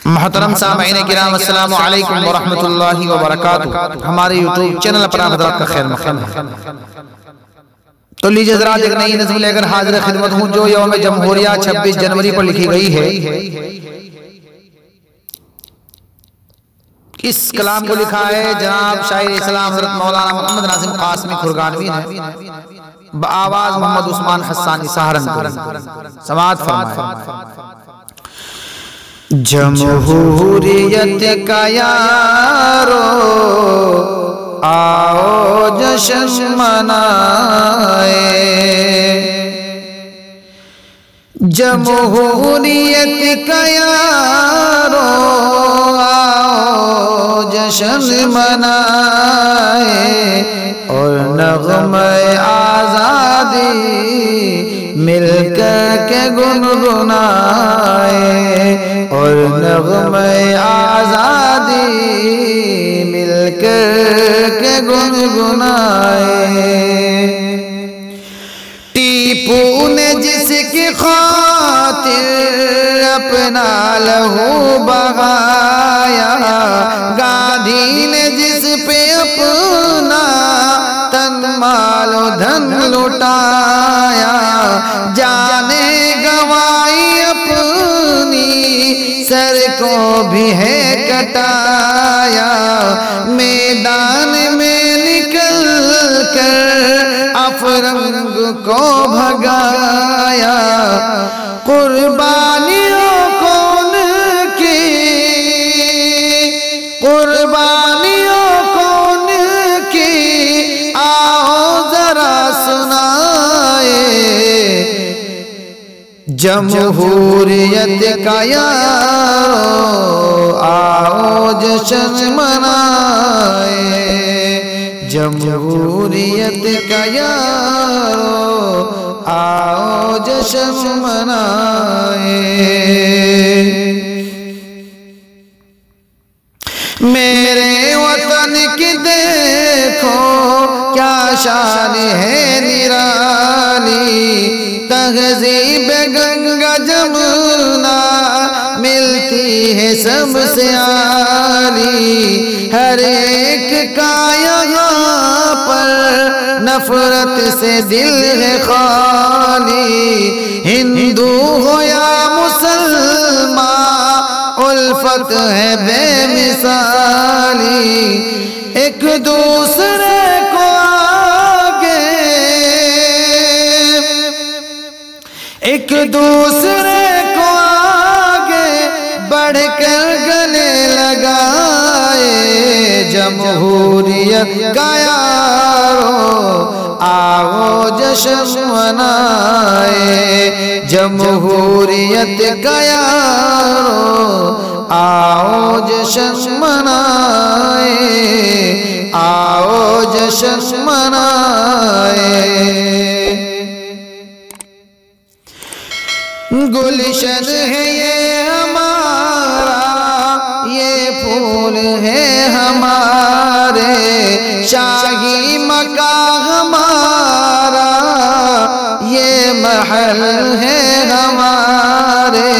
मोहतरम सामईन किराम अस्सलामु अलैकुम व रहमतुल्लाहि व बरकातुहू। हमारे यूट्यूब चैनल पर आप हज़रात का खैर मक़दम है। तो लीजिए हज़रात एक नई नज़्म लेकर हाजिर खिदमत हूँ जो यौम जमहूरिया 26 जनवरी पर लिखी गई है। इस कलाम को लिखा है जनाब शायर इस्लाम हज़रत मौलाना मोहम्मद नाज़िम क़ासिमी खुरगानवी ने, बआवाज़ मोहम्मद उस्मान हस्सानी सहारनपुरी। समाअत फरमाएं। जमहूरियत का यारो आओ जश्न मनाए, जमहूरियत का यारो आओ जश्न मनाए, और नग़्मे आज़ादी मिलकर के गुनगुनाए, और नग़्मे आज़ादी मिलकर के गुनगुनाए। टीपू ने जिसकी खातिर अपना लहू बहाया, गांधी ने जिस पे अपना तन मालो धन लुटाया, जाने गवाई अपनी सर को भी है कटाया, मैदान में निकल कर अफरंग को भगाया, कुर्बानियों कौन की, कुर्बानियों कौन की आओ जरा सुनाए, जमहूरियत का यारो आओ जश्न मनाए, जमहूरियत का यारो आओ जश्न मनाए। मेरे वतन की देखो क्या शान है निराली, तहज़ीब गंगा जमुना मिलती है सबसे आली, हर एक का यहाँ पर नफरत से दिल है खाली, हिंदू हो या मुसलमान उल्फत है बेमिसाली, एक दूसरे को आगे, एक दूसरे को आगे बढ़कर गले लगाए, जमहूरियत का यारो आओ जश्न मनाए, जमहूरियत का यारो आओ जश्न मनाए, आओ जश्न मनाए। गुलशन है ये हमारा, ये फूल है हमारे, शाही मका हमारा, ये महल है हमारे,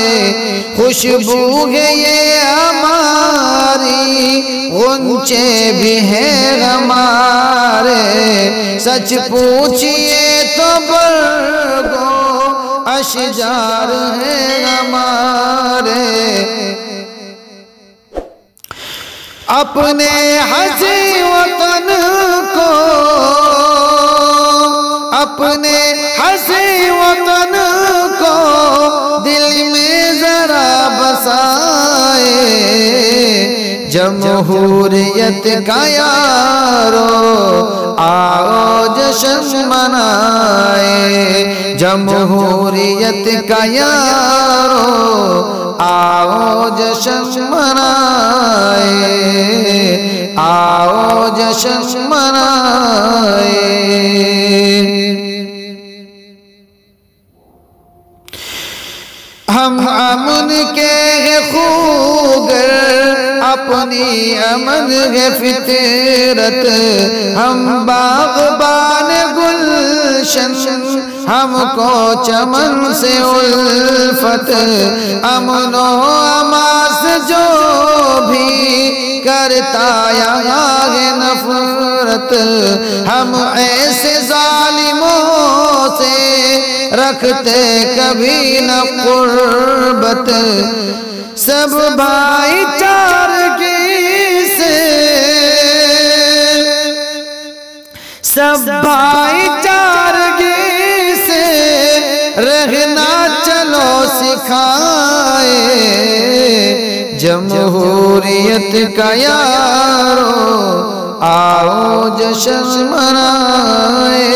खुशबू है ये हमारी, गुंचे भी है हमारे, सच पूछिए तो बरगो अशजार है हमारे, अपने हसी वतन को, अपने हसी वतन को दिल में जरा बसाए, जमहूरियत का यारो आओ जश्न मनाए, जमहूरियत का यारो आओ जश्न मनाए, आओ जश्न मनाए। हम अमन के खूगर, अपनी अमन है फितरत, हम बाग़बान गुलशन, हमको चमन से उल्फत, अमनो अमा से जो भी करता यहाँ है नफरत, हम ऐसे जालिमों से रखते कभी न कुर्बत। सब भाईचारगी से, सब भाईचारगी से रहना चलो सिखाए, जमहूरियत का यारो आओ जश्न मनाए,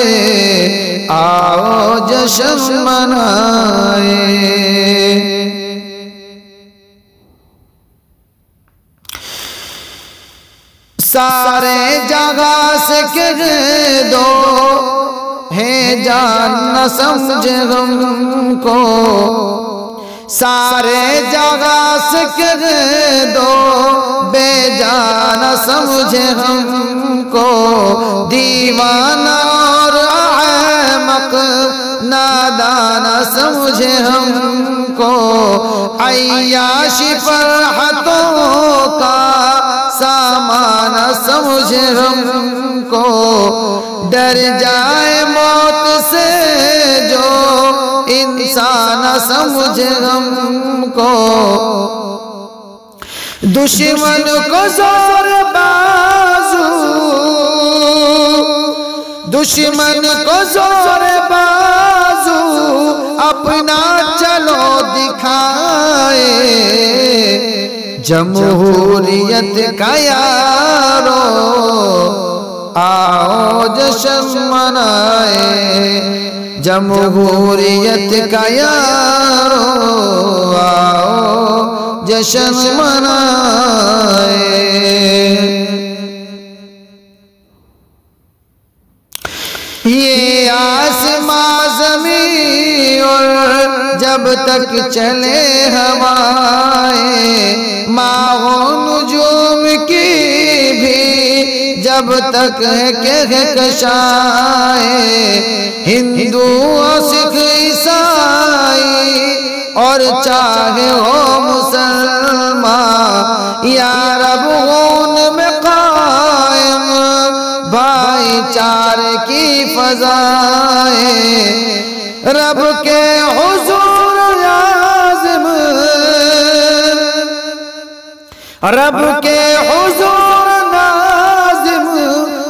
आओ जश्न मनाए। सारे जगह से कह दो है जान न समझे हमको, सारे जगह से कह दो बेजान समझे हमको। दीवाना और अहमक नादान समझे हमको, अय्याशी फरहतों का सामान समझे हमको। डर जाए मौत से जो इंसान समझे हमको, दुश्मन को जोर बाजू, दुश्मन को जोर बाजू अपना चलो दिखाए, जमहूरियत का यारो आओ जश्न मनाए, जमहूरियत का यारो आओ जश्न मनाए। ये आसमां ज़मीं और जब तक चले हवाएं, माहो नुजूम की भी जब तक कहकशाए, हिंदू सिख ईसाई और चाहे हो मुसलमान, या रब उनमें कायम भाईचारे की फजाएं। रब के हुजूर आज़िम, रब के हुजूर नाज़िम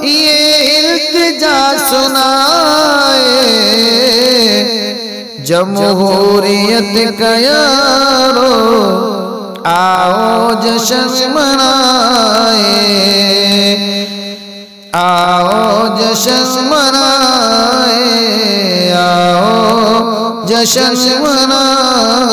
ये इल्तिजा सुनाए, जमहूरियत का यारो आओ जश्न मनाए, आओ जश्न मनाए, आओ जश्न मनाए।